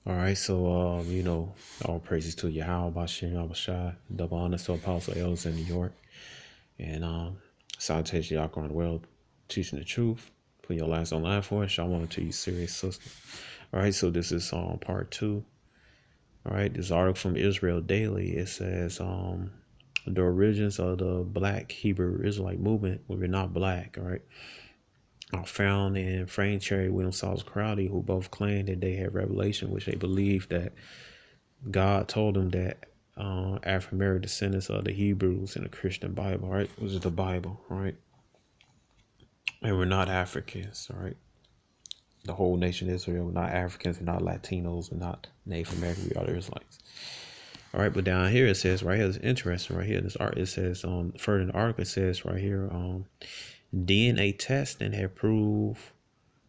All right, so all praises to Yahweh Bashem Yahushua, double honors to Apostle Ellis in New York, and salutations to y'all going well, teaching the truth, putting your lives on line for us. I want to you serious sister. All right, so this is part two. All right, this article from Israel Daily. It says the origins of the Black Hebrew Israelite movement, when we're not black. All right, are found in Frank Cherry William Sauls Crowdy, who both claimed that they had revelation, which they believed that God told them that African American descendants of the Hebrews in the Christian Bible, right? Which is the Bible, right? And we're not Africans, right? The whole nation of Israel, we're not Africans, we're not Latinos, we're not Native American, we are the Israelites. All right, but down here it says right here, it's interesting right here. This art it says further in the article it says right here, DNA testing had proved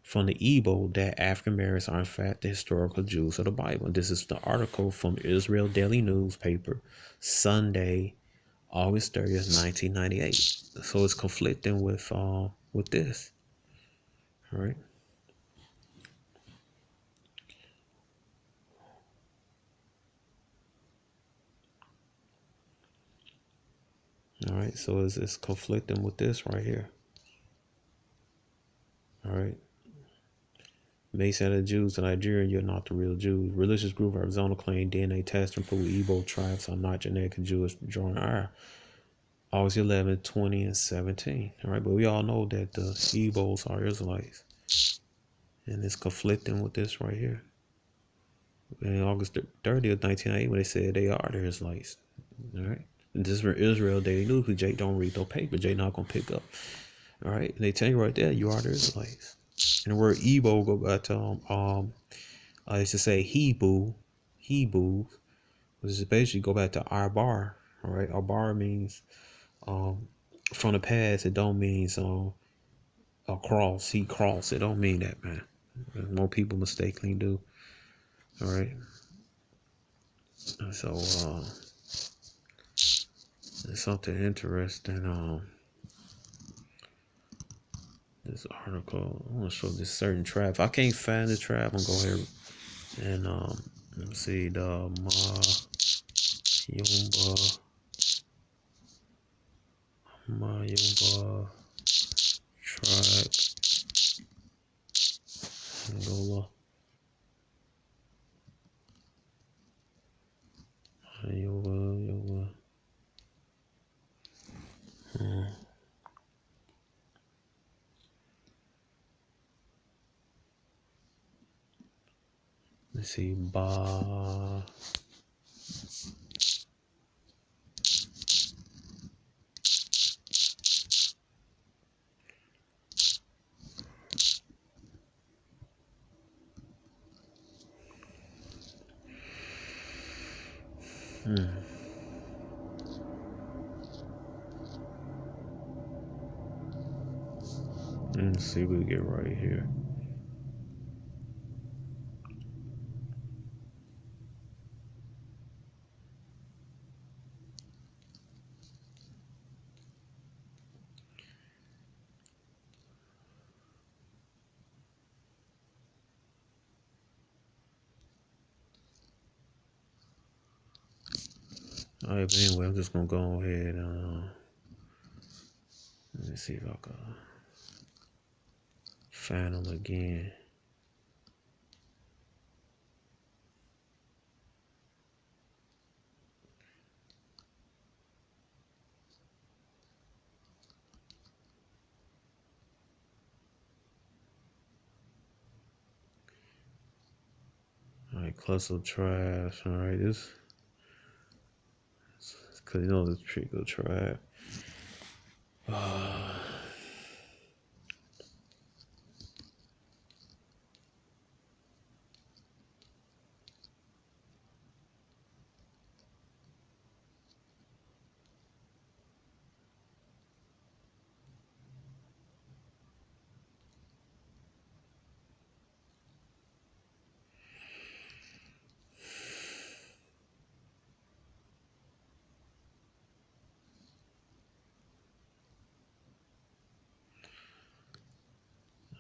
from the Igbo that African Americans are in fact the historical Jews of the Bible. And this is the article from Israel Daily newspaper, Sunday, August 30th, 1998. So it's conflicting with this. All right. All right. So it's conflicting with this right here. All right. Mason of the Jews in Nigeria, you're not the real Jews. Religious group Arizona claim DNA test and prove Igbo tribes are not genetically Jewish. Join our August 11, 20, and 17. All right, but we all know that the Igbos are Israelites. And it's conflicting with this right here. In August 30th, 1980, when they said they are the Israelites. All right. And this is for Israel Daily News, because Jake don't read no paper. Jake not going to pick up. All right. And they tell you right there, you are the Israelites. And the word Igbo go back to, I used to say Hebrew, which is basically go back to Arbar. All right. Arbar means, from the past, it don't mean, a cross. He crossed. It don't mean that, man. More people mistakenly do. All right. So there's something interesting. This article. I want to show this certain tribe. If I can't find the tribe, I'm gonna go ahead and let me see the Mayumba tribe, Angola. Mayumba. Let's see, Ba. Let's see what we get right here. All right, but anyway, I'm just gonna go ahead and let me see if I can find them again. All right, cluster of tribes. All right, this because you know this pretty good tribe.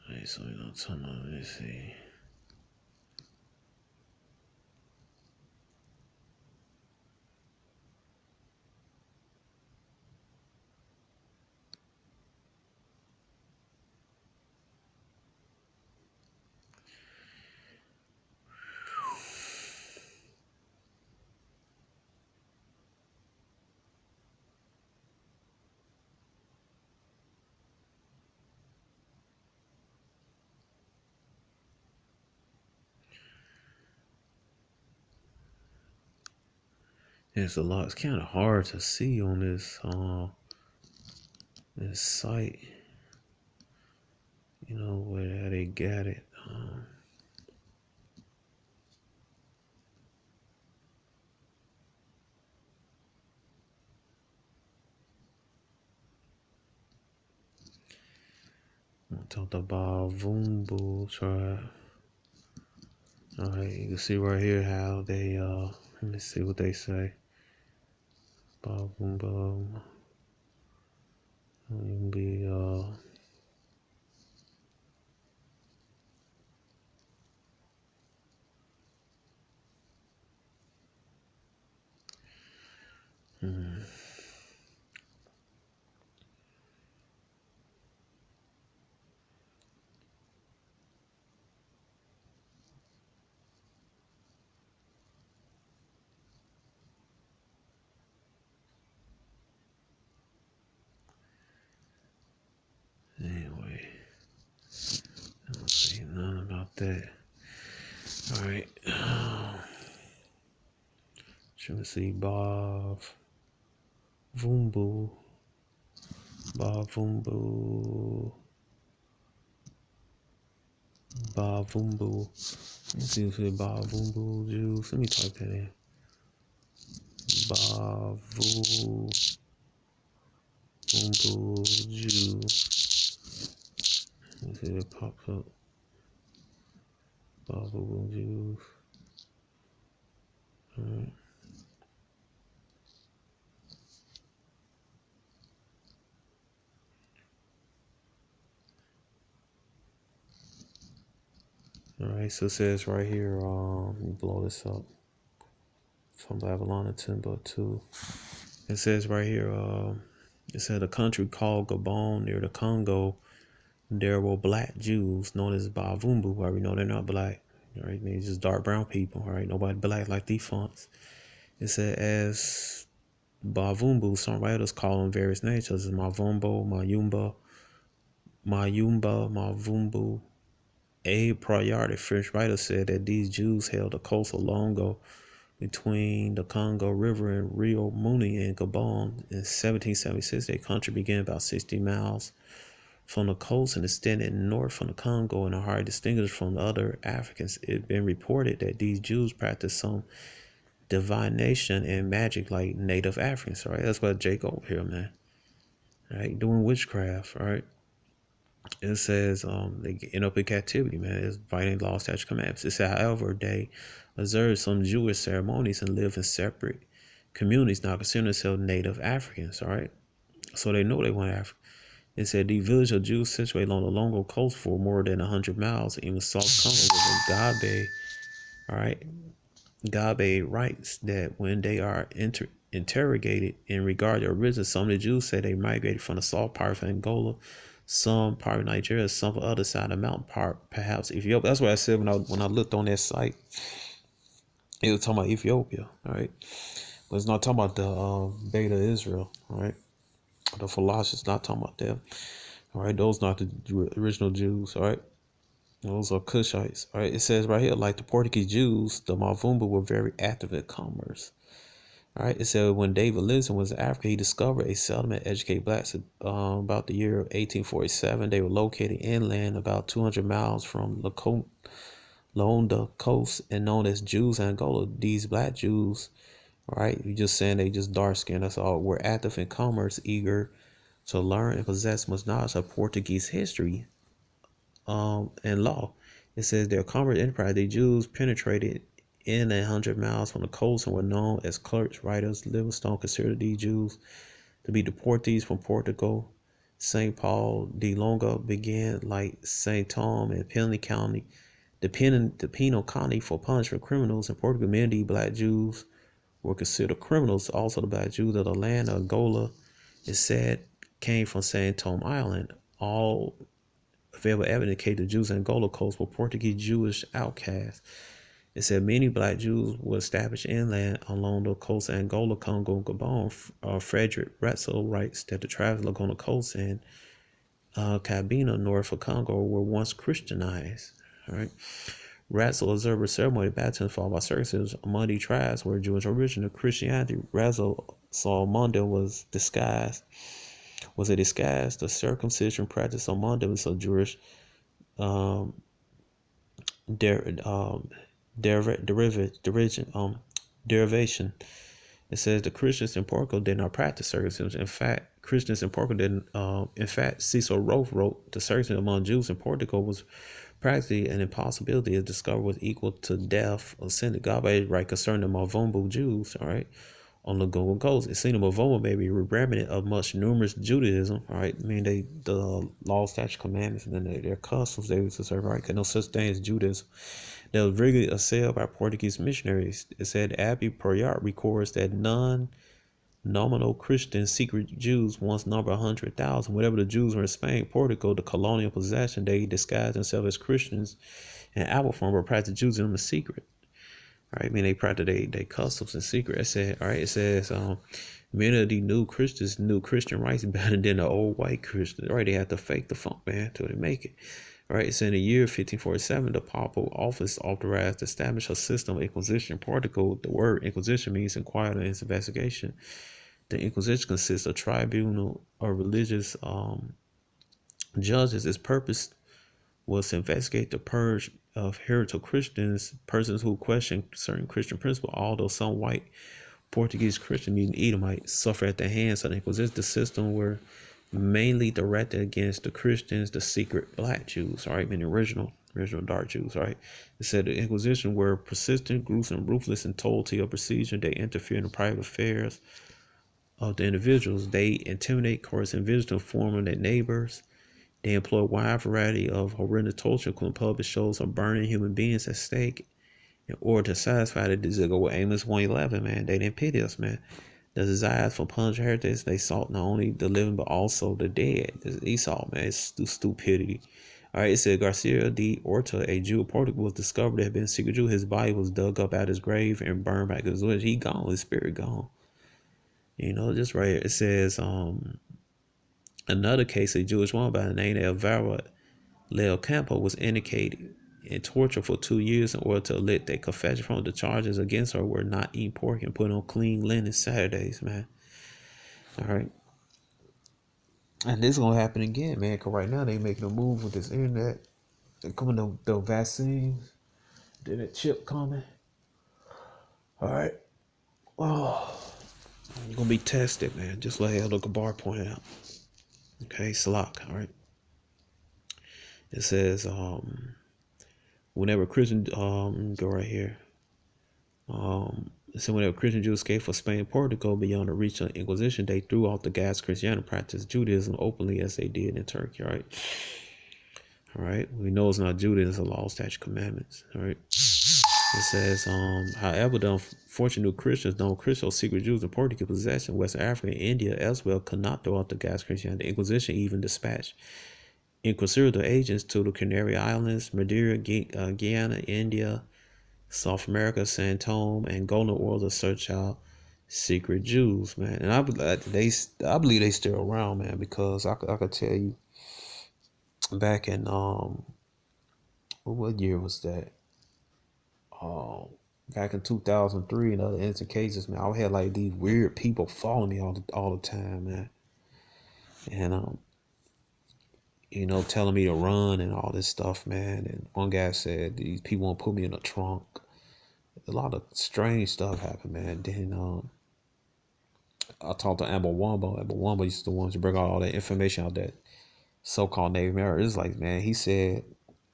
All right, so you know, let me see. It's a lot. It's kind of hard to see on this site. You know where they got it. I talked about Vumbu tribe. All right, you can see right here how they let me see what they say. Vumbu. You can be anyway. I don't see nothing about that. All right. Trying to see Vumbu. Vumbu. Vumbu. Let me see if it's Vumbu juice. Let me type that in. Vumbu juice. Let me see if it pops up. Vumbu juice. Alright. Alright, so it says right here, let me blow this up. From Babylon to Pt.2. It says right here, it said a country called Gabon near the Congo. There were black Jews known as Bavumbu. Right, we know they're not black. All right, they're just dark brown people. All right, nobody black like these fonts. It said as Bavumbu, some writers call them various names such as Mavumbo, Mavumbu. A prior, the French writer, said that these Jews held the coast of Longo between the Congo River and Rio Muni in Gabon. In 1776, their country began about 60 miles from the coast and extended north from the Congo and are hard distinguished from the other Africans. It's been reported that these Jews practiced some divination and magic like native Africans, right? That's what Jake over here, man. Right? Doing witchcraft, right? It says they end up in captivity, man. It's violating law, statute, commandments. It said, however, they observe some Jewish ceremonies and live in separate communities, now consider themselves native Africans, all right? So they know they want Africa. It said the village of Jews situated along the Longo coast for more than 100 miles in the South Congo was a Gabe. All right, Gabe writes that when they are interrogated in regard to origin, some of the Jews say they migrated from the salt part of Angola, some part of Nigeria, some of the other side of the mountain part, perhaps Ethiopia. That's what I said when I looked on that site. It was talking about Ethiopia, all right, but it's not talking about the Beta Israel, all right. The philosophers not talking about them. All right, those not the original Jews. All right, those are Cushites. All right, it says right here, like the Portuguese Jews, the Mavumba were very active in commerce. All right, it said when David Livingstone was in Africa, he discovered a settlement educated blacks. About the year 1847, they were located inland about 200 miles from Londa coast and known as Jews Angola. These black Jews, all right, you just saying they just dark skinned. That's all. Were active in commerce, eager to learn and possess much knowledge of Portuguese history and law. It says their commerce enterprise, the Jews penetrated in 100 miles from the coast and were known as clerks, writers. Livingstone considered these Jews to be the Portuguese from Portugal. St. Paul de Longa began like St. Tom and Penal County, the penal county for punishment criminals. In Portugal, many black Jews were considered criminals. Also, the black Jews of the land of Angola, it said, came from St. Tom Island. All available evidence indicate the Jews in Angola coast were Portuguese Jewish outcasts. It said many black Jews were established inland along the coast of Angola, Congo, and Gabon. Frederick Retzel writes that the tribes along the coast in Cabinda, north of Congo, were once Christianized. All right. Razzle observed a ceremony of baptism followed by circumcision among the tribes where Jewish origin of Christianity. Razzle saw among them was a disguise. The circumcision practice among them is a Jewish um, der, um, derivation. It says the Christians in Portugal did not practice circumcision. In fact, Christians in Portugal didn't. In fact, Cecil Rhodes wrote the circumcision among Jews in Portugal was practically an impossibility. Is discovered was equal to death or sin to God. Right concerning the Mavumbu Jews. All right. On the Gold Coast, it seemed Mavoma may be a remnant of much numerous Judaism. All right. I mean, the law, statute, commandments, and then their customs they used to serve. Right. Because no such thing as Judaism. That was regularly assailed by Portuguese missionaries. It said Abby Poyart records that non-nominal Christian secret Jews once numbered 100,000. Whenever the Jews were in Spain, Portugal, the colonial possession, they disguised themselves as Christians and apple farm but practiced Judaism in secret. All right, I mean they practiced they customs in secret. It said, all right, it says many of the new Christians knew Christian rights better than the old white Christians. All right, they had to fake the funk, man, till they make it. All right, it's in the year 1547, the papal office authorized to establish a system of inquisition in Portugal. The word inquisition means inquiry and investigation. The inquisition consists of tribunal or religious judges. Its purpose was to investigate the purge of heretical Christians, persons who questioned certain Christian principles, although some white Portuguese Christian mutant Edomites suffered at the hands of the Inquisition. The system were mainly directed against the Christians, the secret black Jews, all right, meaning original dark Jews, all right. It said the Inquisition were persistent, gruesome, ruthless, and totality of procedure. They interfere in the private affairs of the individuals. They intimidate, coerce, and visitors to inform their neighbors. They employ a wide variety of horrendous torture, including public shows of burning human beings at stake in order to satisfy the desire. Go with Amos 1:11, man. They didn't pity us, man. The desires for punishment heritage, they sought not only the living but also the dead. This is Esau, man. It's stupidity. All right, it said Garcia de Orta, a Jew of Portugal, was discovered to have been a secret Jew. His body was dug up out his grave and burned back to his village. He gone, his spirit gone. You know, just right here. It says, another case, a Jewish woman by the name of Elvira Leo Campo was indicated in torture for 2 years in order to elicit a confession from the charges against her were not eating pork and put on clean linen Saturdays, man. All right. And this is going to happen again, man, because right now they making a move with this internet. They're coming to the vaccines. Then a chip coming. All right. Oh, you're going to be tested, man, just like Elder Gabar pointed out. Okay, Salak, all right. It says, whenever Christian, go right here. So whenever Christian Jews escaped from Spain and Portugal beyond the reach of the Inquisition, they threw off the gas Christianity and practiced Judaism openly as they did in Turkey, all right? All right, we know it's not Judaism, it's a law, statute, commandments, all right? It says, however, the unfortunate Christians, known Christians, secret Jews in Portuguese possession, West Africa, and India, elsewhere, could not throw out the gas Christianity. The Inquisition even dispatched inquisitorial agents to the Canary Islands, Madeira, Guyana, India, South America, San Tome, and Angola, world to search out secret Jews, man. And I believe they still around, man, because I could tell you back in what year was that? Back in 2003 and other instant cases, man, I had like these weird people following me all the time, man, and you know, telling me to run and all this stuff, man. And one guy said these people want to put me in a trunk. A lot of strange stuff happened, man. Then I talked to Amber Wamba. Amber Wamba used to want to bring out all that information out that so-called Native American. It's like, man, he said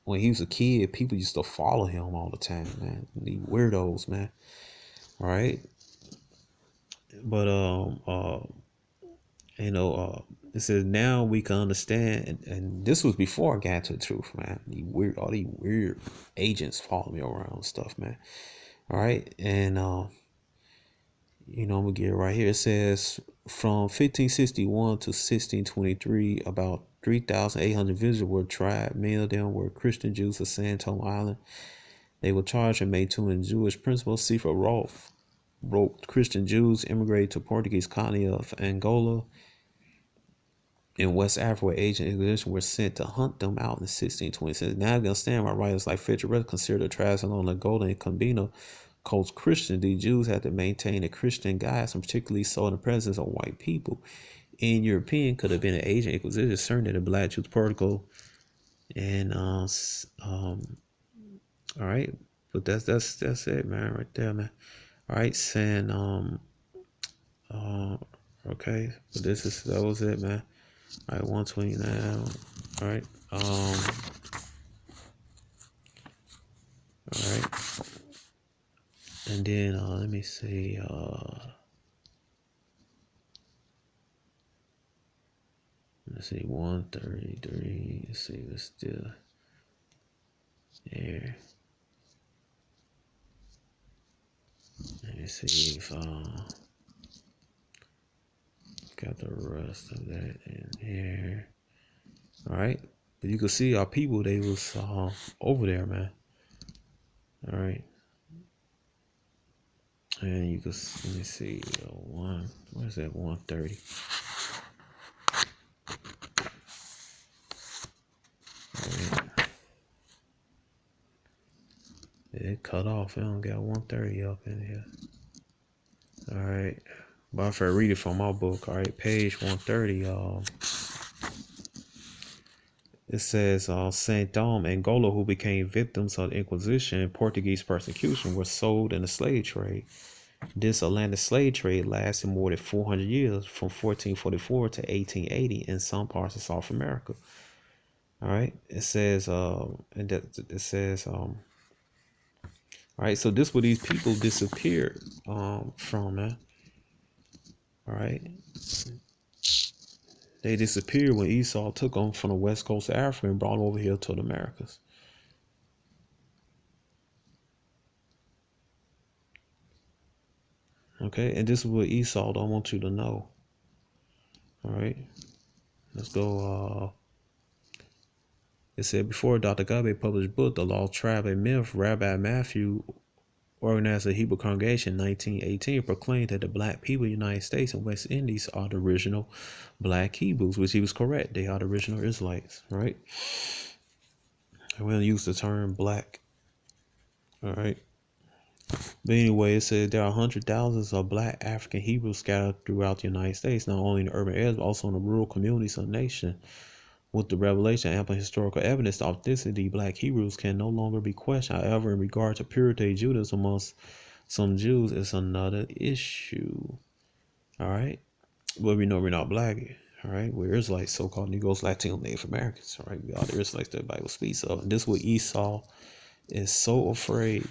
when he was a kid, people used to follow him all the time, man. These weirdos, man. All right, but it says now we can understand, and this was before I got to the truth, man. All these weird agents following me around and stuff, man. All right, and I'm gonna get it right here. It says from 1561 to 1623, about 3,800 visitors were tried. Many of them were Christian Jews of San Tome Island. They were charged and maintaining Jewish principles. Sefer Rolf wrote Christian Jews immigrated to Portuguese colony of Angola in West Africa where Asian expeditions were sent to hunt them out in 1626. Now you understand why writers like Frederick considered the tribes along the Golden and Combino coast Christian. The Jews had to maintain a Christian guise, and particularly so in the presence of white people. In European could have been an Asian Inquisition, certain the Black Jews protocol, and all right, but that's it, man, right there, man. All right, saying uh, okay, but that was it, man. All right, 120 now. All right, all right, and then let me see, let's see, 133. Let's see, let's still there. Let me see if got the rest of that in here. All right, but you can see our people, they was over there, man. All right, and you can let me see, where's that 130? Right. It cut off. It don't got 130 up in here. All right, but if I read it from my book, all right, page 130, it says Saint Dom, Angola, who became victims of the Inquisition and Portuguese persecution, were sold in the slave trade. This Atlantic slave trade lasted more than 400 years, from 1444 to 1880 in some parts of South America. All right, it says, all right, so this where these people disappeared from, man. All right, they disappeared when Esau took them from the west coast of Africa and brought them over here to the Americas. Okay, and this is what Esau don't want you to know. All right, let's go. It said before Dr. Gabe published book, The Lost Tribe and Myth, Rabbi Matthew organized a Hebrew congregation in 1918, proclaimed that the black people in the United States and West Indies are the original black Hebrews, which he was correct. They are the original Israelites, right? And we don't use the term black, all right? But anyway, it said there are hundred thousands of black African Hebrews scattered throughout the United States, not only in the urban areas, but also in the rural communities of the nation. With the revelation and ample historical evidence, the authenticity of black Hebrews can no longer be questioned. However, in regard to purity Judaism amongst some Jews, it's another issue. All right. But we know we're not black. All right. We're Israelites, so called Negroes, Latino, Native Americans. All right. We are the Israelites that the Bible speaks of. And this is what Esau is so afraid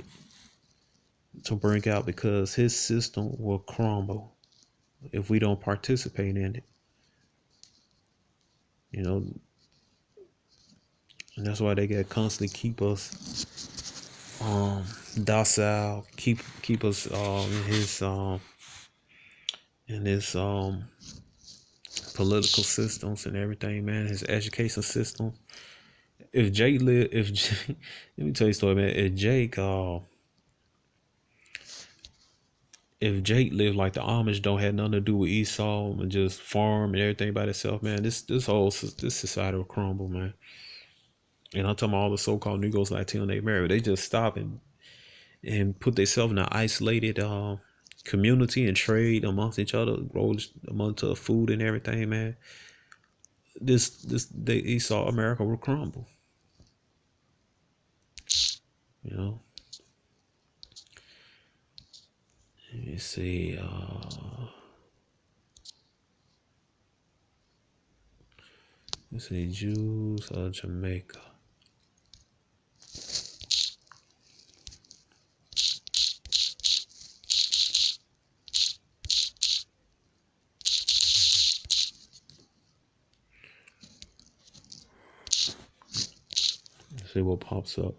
to bring out, because his system will crumble if we don't participate in it. You know, and that's why they got to constantly keep us docile, keep us in his political systems and everything, man. His education system. If Jake live, if Jake, let me tell you a story, man. If Jake lived like the Amish, don't have nothing to do with Esau and just farm and everything by itself, man. This society will crumble, man. And I'm talking about all the so-called Negroes, Latino, Native American. They just stop and put themselves in an isolated community and trade amongst each other, grow amongst food and everything, man. They Esau America will crumble. You know. Let me see. Let's see, Jews of Jamaica. Let's see what pops up.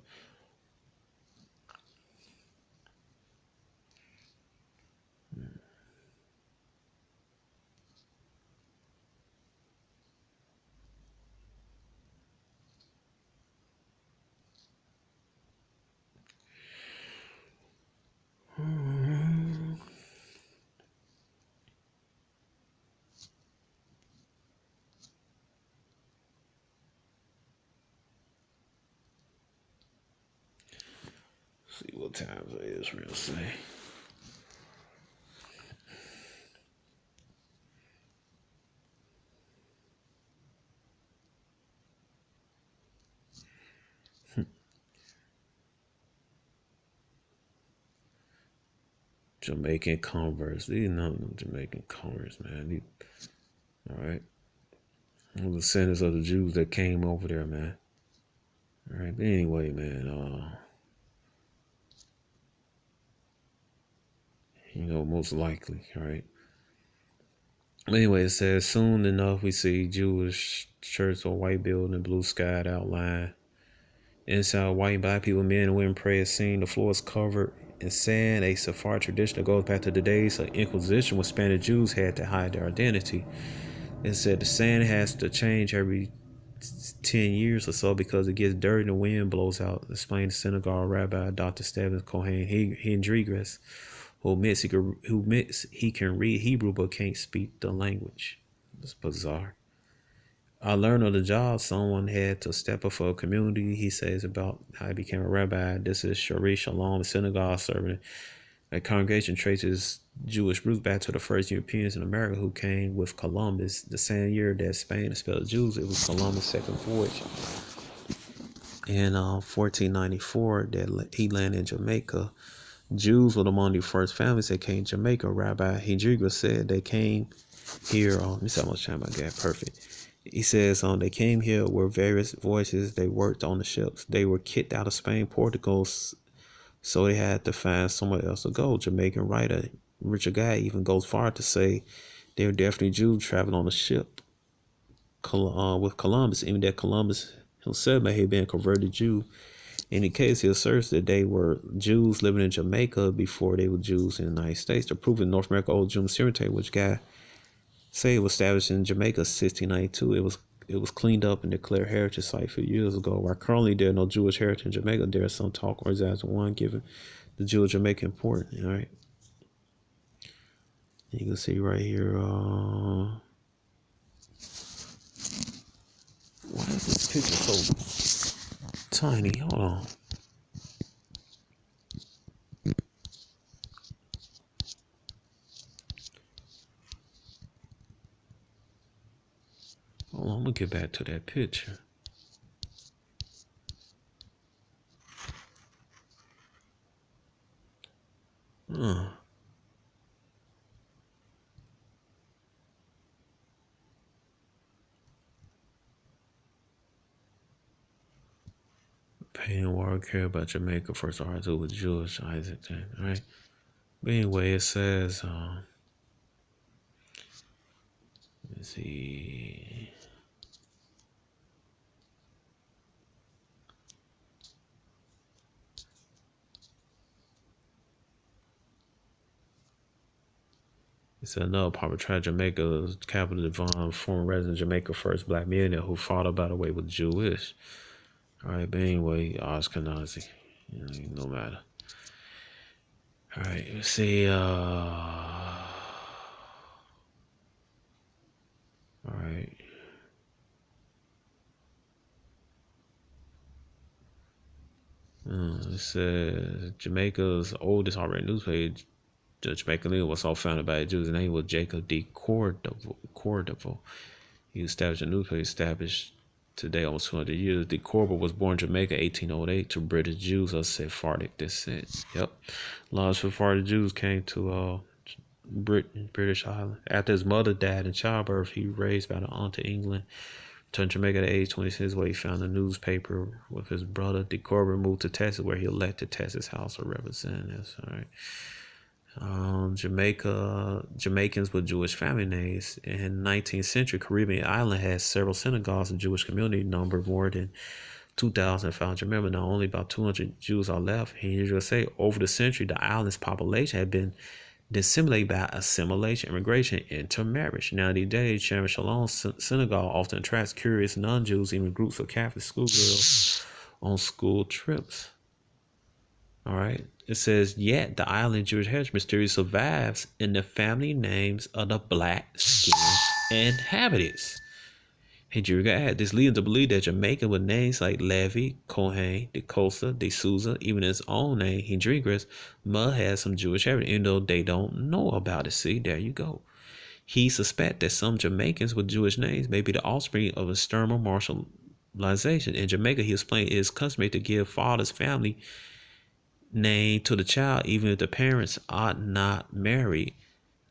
See what times Israel say. Jamaican converts. These none of them Jamaican converts, man. All right. The descendants of the Jews that came over there, man. All right. But anyway, man. Most likely. All right. Anyway, it says soon enough we see Jewish church or white building, blue sky outline. Inside, white and black people, men and women pray as seen. The floor is covered in sand, a Sephardic tradition that goes back to the days of Inquisition when Spanish Jews had to hide their identity. It said the sand has to change every 10 years or so because it gets dirty and the wind blows out, explained the synagogue rabbi Dr. Steven Cohen Hendrigris, who admits he can read Hebrew but can't speak the language. It's bizarre. I learned on the job someone had to step up for a community. He says about how he became a rabbi. This is Shari Shalom, a synagogue servant. A congregation traces Jewish roots back to the first Europeans in America who came with Columbus. The same year that Spain expelled Jews, it was Columbus' second voyage. In 1494, that he landed in Jamaica. Jews were among the first families that came to Jamaica. Rabbi Hendrigris said they came here. Let me see how much time I got. Perfect. He says they came here with various voices. They worked on the ships. They were kicked out of Spain, Portugal, so they had to find somewhere else to go. Jamaican writer Richard Guy even goes far to say they were definitely Jews traveling on a ship with Columbus, even that Columbus himself may have been a converted Jew. In any case, he asserts that they were Jews living in Jamaica before they were Jews in the United States. To prove in North America Old Jewish Cemetery, which Guy say it was established in Jamaica 1692. It was cleaned up and declared heritage site a few years ago. While currently there is no Jewish heritage in Jamaica, there is some talk or resides one given the Jewish Jamaica important. All right. You can see right here. Why is this picture so tiny? Hold on. Hold on, I'm gonna get back to that picture. Paying war care about Jamaica first article with Jewish Isaac. All right. But anyway, it says, let's see. It's another part of Jamaica, capital Devon, former resident Jamaica, first black millionaire who fought about the way with Jewish. All right, but anyway, Ashkenazi, no matter. All right, let's see. All right. It says Jamaica's oldest already newspaper, the Jamaican League, was all founded by a Jew. His name was Jacob D. Cordova. He established a newspaper established today almost 200 years. De Corbo was born in Jamaica 1808 to British Jews of Sephardic descent. Yep. A lot of Sephardic Jews came to British Island. After his mother died in childbirth, he raised by the aunt to England. Returned to Jamaica at age 26, where he found a newspaper with his brother. De Corbo moved to Texas, where he elected Texas House of Representatives. All right. Jamaicans with Jewish family names. In the 19th century, Caribbean island had several synagogues and Jewish community numbered more than 2,500 members. Now, only about 200 Jews are left. He usually say over the century, the island's population had been disseminated by assimilation, immigration, intermarriage. Now, these days, Sharon Shalom's synagogue often attracts curious non-Jews, even groups of Catholic schoolgirls on school trips. All right. It says, yet the island Jewish heritage mystery survives in the family names of the black skinned inhabitants. Hey, Jerica add this leads to believe that Jamaica with names like Levy, Cohen, De Costa, De Souza, even his own name, Hendricus, must have some Jewish heritage, even though they don't know about it. See, there you go. He suspects that some Jamaicans with Jewish names may be the offspring of a external martialization. In Jamaica, he explained it is customary to give father's family name to the child, even if the parents are not married.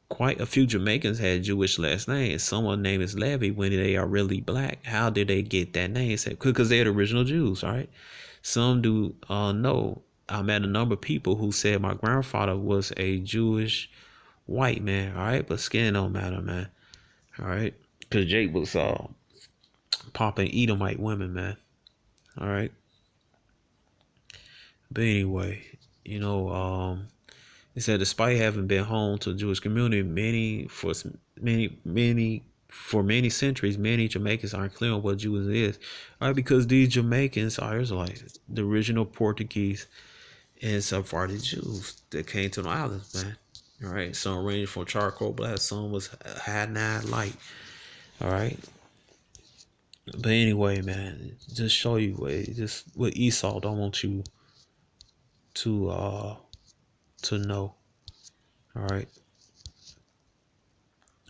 Quite a few Jamaicans had Jewish last names. Someone named is Levy when they are really black. How did they get that name? Because they're the original Jews, right? Some do know. I met a number of people who said my grandfather was a Jewish white man, all right? But skin don't matter, man, all right? Because Jake was popping Edomite women, man, all right? But anyway, you know, it said despite having been home to the Jewish community, for many centuries, many Jamaicans aren't clear on what Judaism is. All right, because these Jamaicans are Israelites, the original Portuguese and Sephardi Jews that came to the islands, man. All right, some ranged from charcoal black, some was high nine light. All right, but anyway, man, just show you just what Esau don't want you to know. All right.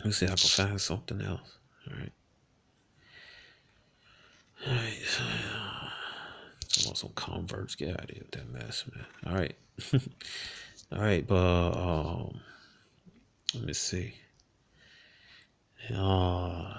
Let's see if I can find something else. All right. All right. So, some converts. Get out of here with that mess, man. All right. All right, but let me see. Uh,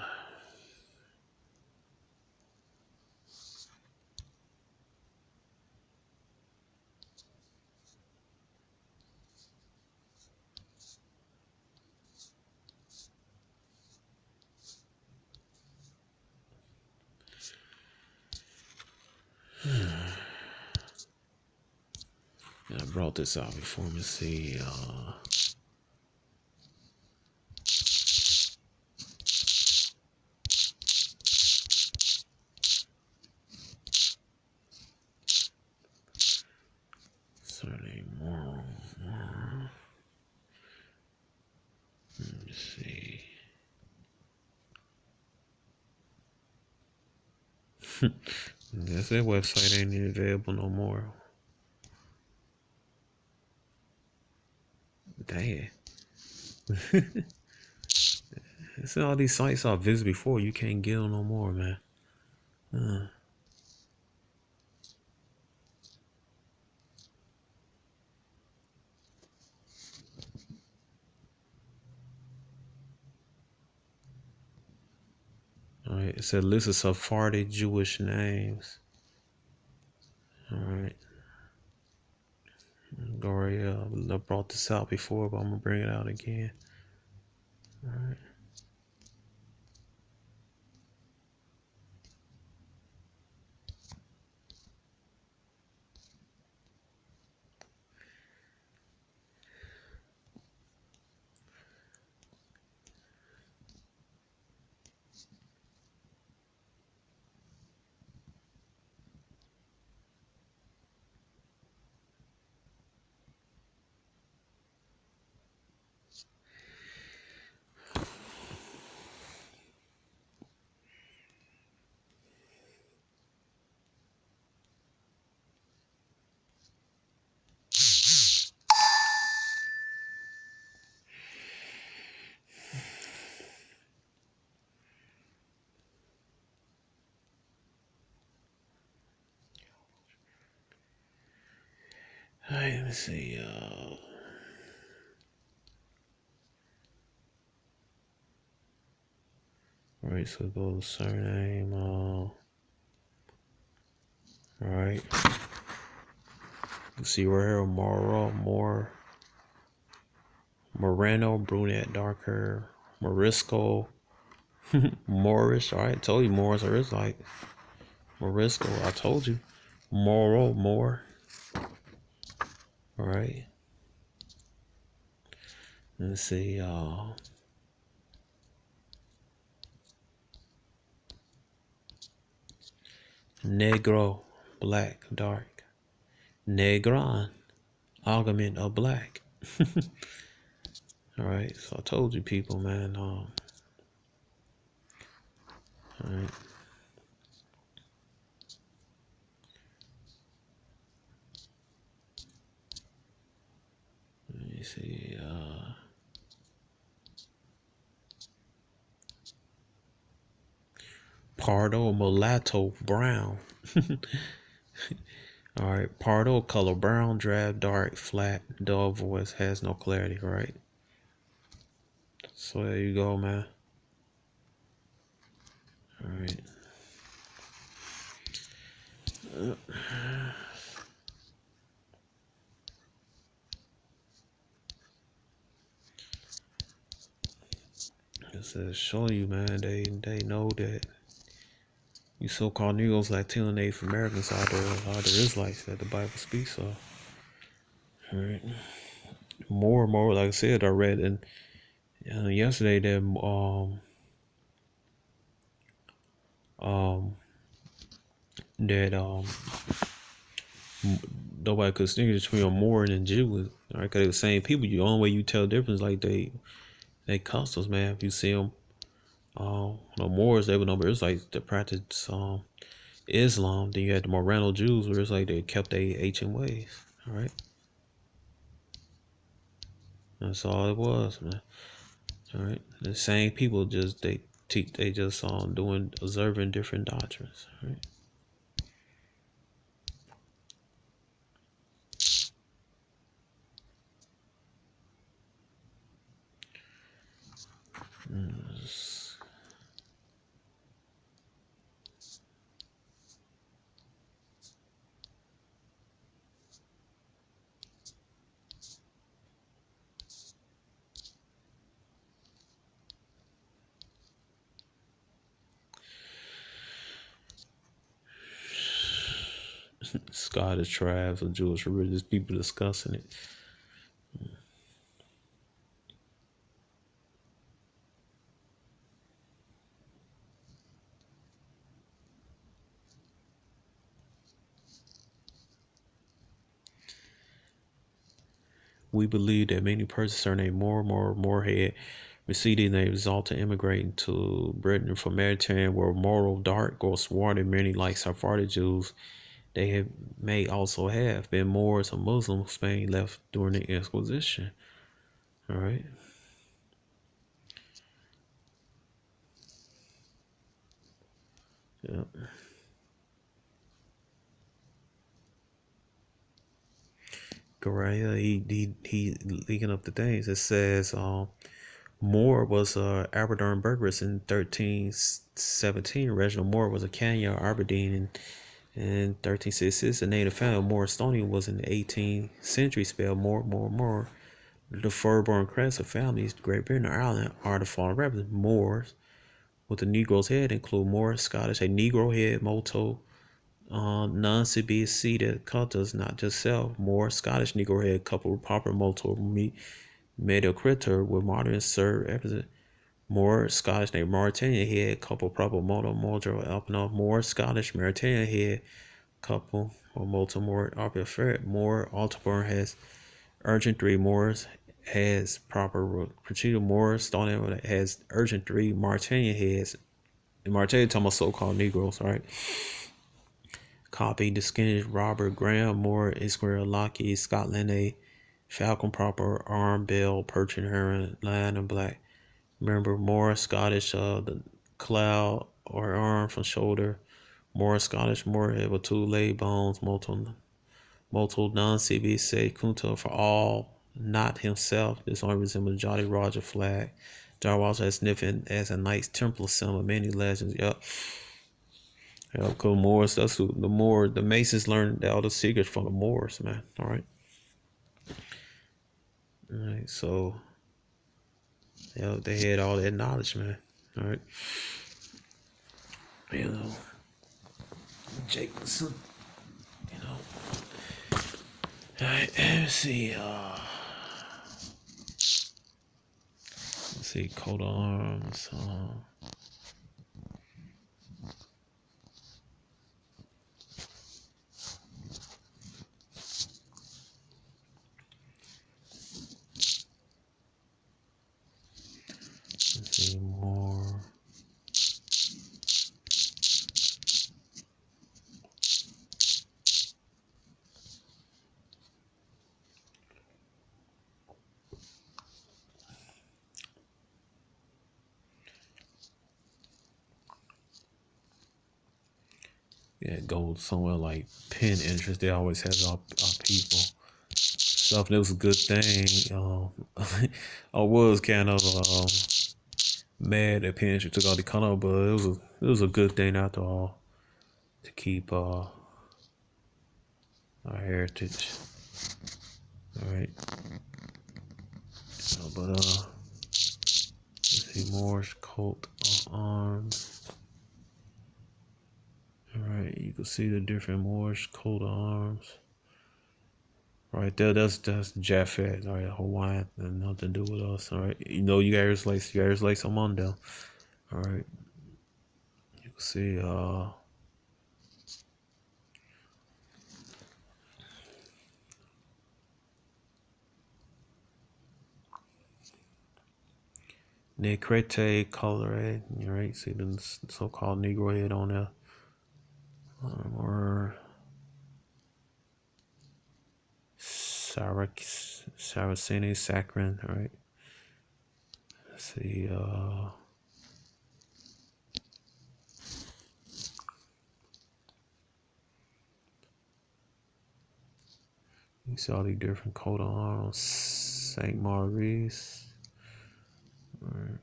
I brought this out before. Let me see. Surname Moral. Let me see. That's that website ain't even available no more. Dang. It's all these sites I visited before. You can't get them no more, man. All right. It said list of Sephardic Jewish names. All right. Gloria, I brought this out before, but I'm gonna bring it out again. All right. All right, let me see. All right, so go to surname. All right. You see right here, Moreno, brunette, dark hair, Morisco, Morris. All right, told you Morris or is like Morisco. I told you, More. All right. Let's see. Negro, black, dark. Negron, augment of black. All right, so I told you people, man. All All right. Let me see. Pardo mulatto brown. All right. Pardo color brown, drab, dark, flat, dull voice, has no clarity. Right. So there you go, man. All right. It says show you, man. They know that you so-called Negroes, Latino, Native Americans are the Israelites that the Bible speaks of. All right. More and more, like I said, I read and yesterday that um that nobody could distinguish between a Moor and a Jew. All right, because the same people. The only way you tell the difference, like they customs, man. If you see them, the Moors, they were number Israelites that practice Islam. Then you had the Morano Jews, where it's like they kept their ancient ways. All right, that's all it was, man. All right, the same people, just they teach, they just doing observing different doctrines. All right. Scottish tribes or Jewish religious people discussing it. We believe that many persons surnamed Moorhead receded and resulted in immigrating to Britain from Mediterranean were moral, dark, or swarthy. Many, like Sephardic Jews, may also have been Moors or Muslims. Spain left during the Inquisition. All right. Yep. Correa, he leaking up the things. It says Moore was Aberdeen Burgess in 1317. Reginald Moore was a Canyon Aberdeen in 1366. The native family of Moorstonian was in the 18th century spell More. The fur-born crest of families, Great Britain or Ireland, are the following representatives. Moors with a Negro's head include Moor, Scottish, a Negro head, Moto, non-CB seated cultures, not just self. Moor, Scottish, Negro head, couple proper Moto, Medocritter with modern Sir Episode. More Scottish named Mauritanian head, couple proper Mojo Alpino, more Scottish Mauritanian head, couple or more Ferret, more Altaborn has urgent three, Moors has proper Procedural more Stone has urgent three, Mauritanian heads. And Mauritania talking about so-called Negroes, right? Copy the Skinnish Robert Graham Moore Square Lockheed Scotland a Falcon proper arm bell perching heron lion and black. Remember more Scottish the cloud or arm from shoulder. More Scottish more head with two leg bones multiple non-CB say Kunta for all not himself. This only resembles Jolly Roger flag. Jarwas has sniffing as a Knights Templar symbol. Many legends. Yup. Yep, cool Moors. That's who the Moor. The Masons learned all the secrets from the Moors, man. All right. All right. So, yeah, they had all that knowledge, man. All right. You know, Jacobson. You know. All right. Let's see. Let's see. Coat of arms. Let's see more. Yeah, go somewhere like pen interest. They always have our people stuff. And it was a good thing. I was kind of mad that pen interest took all the color, but it was a good thing after all to keep our heritage. All right, but let's see, Moorish coat of arms. All right, you can see the different Moorish coat of arms. Right there, that's Japhet, all right, Hawaiian, and nothing to do with us, all right. You know, you guys like on Monday, all right. You can see, Negrete color, all right. See the so-called Negro head on there, or Saraceni, Saccharin, all right. Let's see, you see all the different coat of arms, Saint Maurice, all right.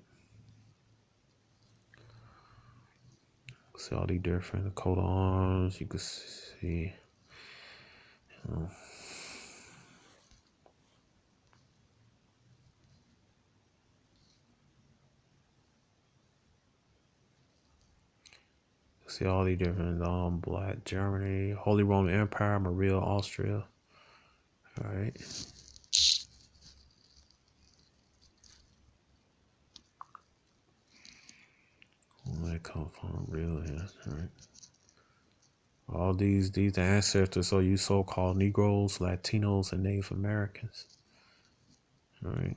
See all the different coat of arms. You can see. See all the different Black Germany, Holy Roman Empire, Maria, Austria. All right. Where they come from, real here. All right. All these ancestors, so you so-called Negroes, Latinos, and Native Americans. All right.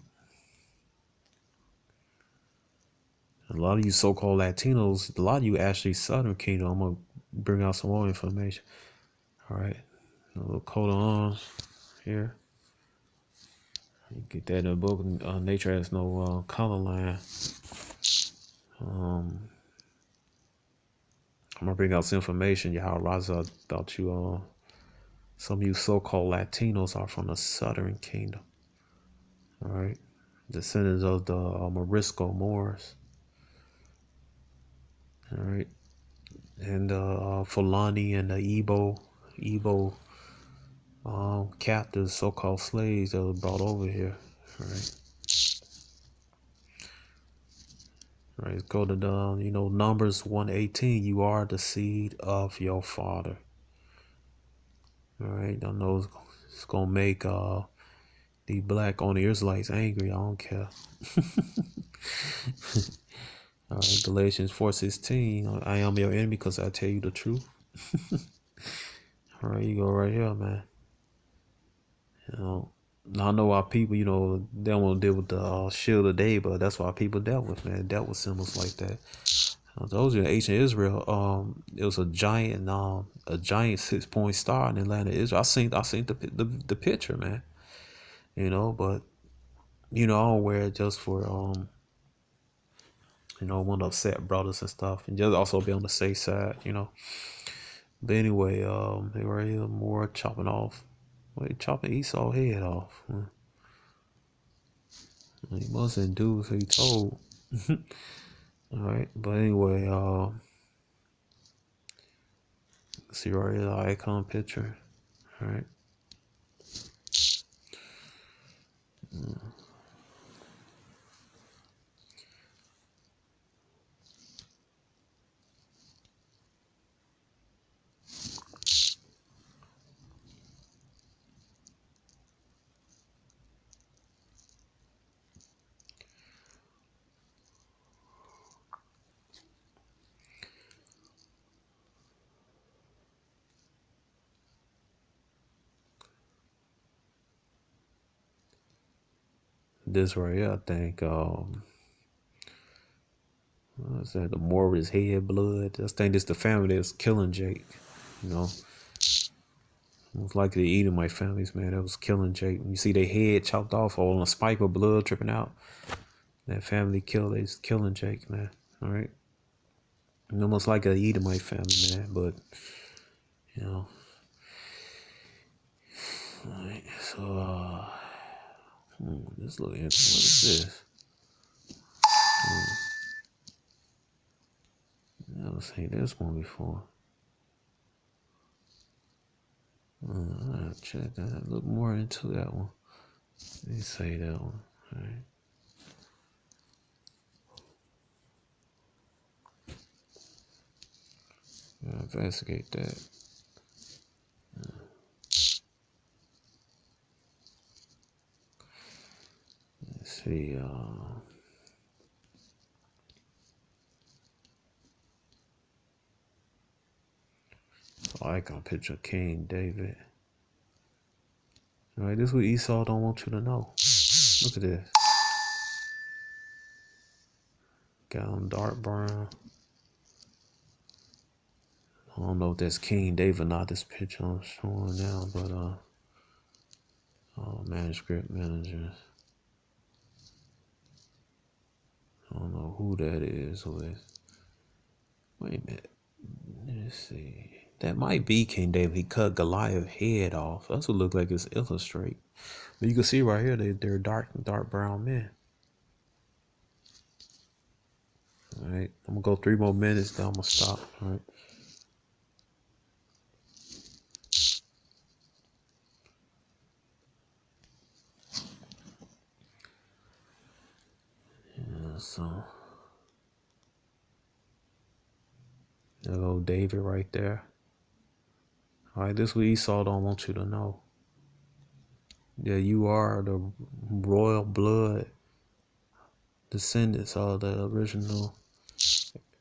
A lot of you so-called Latinos, a lot of you actually Southern Kingdom. I'm gonna bring out some more information. All right. A little coat of arms here. You get that in the book. Nature has no color line. I'm gonna bring out some information, Yahweh Raza, about you. Some of you so-called Latinos are from the Southern Kingdom. All right, descendants of the Morisco Moors. All right, and Fulani and the Igbo captives, so-called slaves that were brought over here. All right. All right, go to the Numbers 1:18. You are the seed of your father. All right, I know it's gonna make the black on the Israelites angry. I don't care. All right, Galatians 4:16. I am your enemy because I tell you the truth. All right, you go right here, man. I know why people, they don't want to deal with the shield of day, but that's why people dealt with, man. Dealt with symbols like that. Those in ancient Israel, it was a giant 6-point star in the land of Israel. I seen the picture, man. But I don't wear it just for want to upset brothers and stuff, and just also be on the safe side, But anyway, they were here more chopping off. Well, they chopping Esau's head off. He mustn't do as he told. All right, but anyway, see right here the icon picture. All right. This right here, I think, what's that? The Morris head blood. I think this the family that was killing Jake. Most likely the Edomite families, man, that was killing Jake. When you see their head chopped off or on a spike of blood dripping out, that family is killing Jake, man. All right. Almost like a Edomite family, man. But You know. Alright, so this look interesting. What is this? Never seen this one before. I gotta check that. Look more into that one. Let me say that one. Alright. Investigate that. Let's see. Icon picture King David. All right, this is what Esau don't want you to know. Look at this. Got on dark brown. I don't know if that's King David or not. This picture I'm showing now, but manuscript managers. I don't know who that is with. Wait a minute. Let's see. That might be King David. He cut Goliath's head off. That's what look like it's illustrate. But you can see right here they're dark brown men. All right, I'm gonna go 3 more minutes. Then I'm gonna stop. All right. Yeah, so there go David right there. All right, this is what Esau don't want you to know. Yeah, you are the royal blood descendants of the original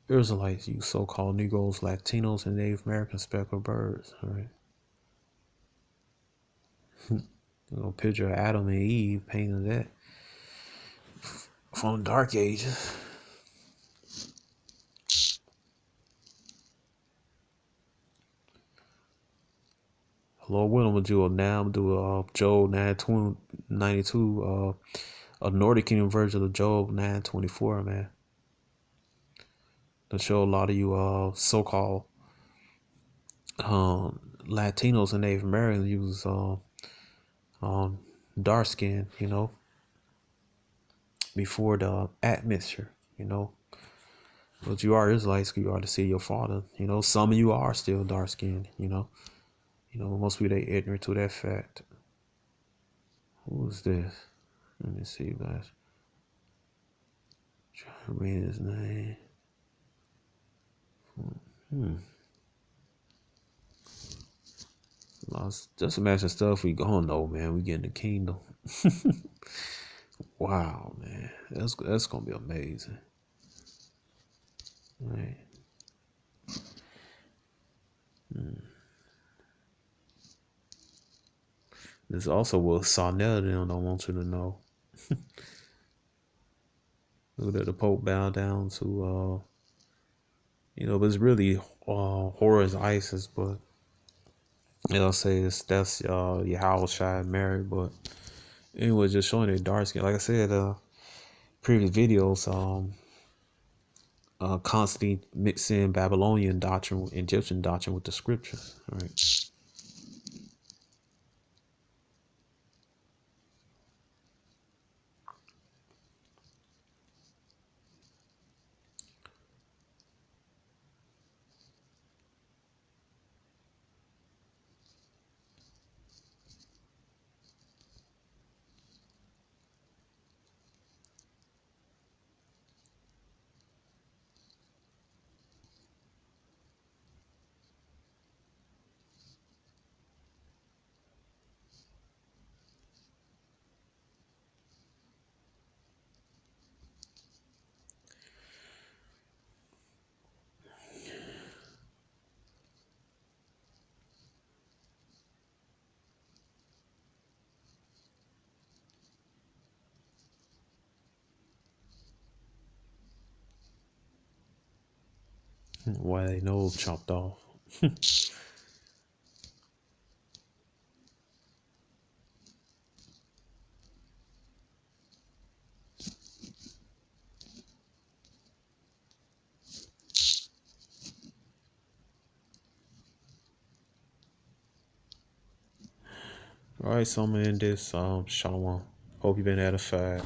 Israelites, you so-called Negroes, Latinos, and Native American speckled birds. All right. You know, picture of Adam and Eve painting that from the Dark Ages. Lord willing, I'm gonna do Job 9:92, a Nordic Kingdom version of Job 9:24, man. To show a lot of you so-called Latinos and Native Americans use dark skin, you know, before the atmosphere, you know. But you are Israelites, you are to see your father. You know, some of you are still dark skinned, you know. You know, most people they ignorant to that fact. Who is this? Let me see, guys. Try to read his name. Just imagine stuff we gonna know, man. We get in the kingdom. Wow, man. That's gonna be amazing. All right. This also what Sarnell don't want you to know. Look at the Pope bow down to you know, but it's really Horus Isis, but you know, say that's Yahweh Shai Mary, but anyway, just showing it dark skin. Like I said, previous videos, constantly mixing Babylonian doctrine, Egyptian doctrine with the scriptures. All right. Why they nose chopped off? All right, so I'm gonna end this. Shalom. Hope you've been edified.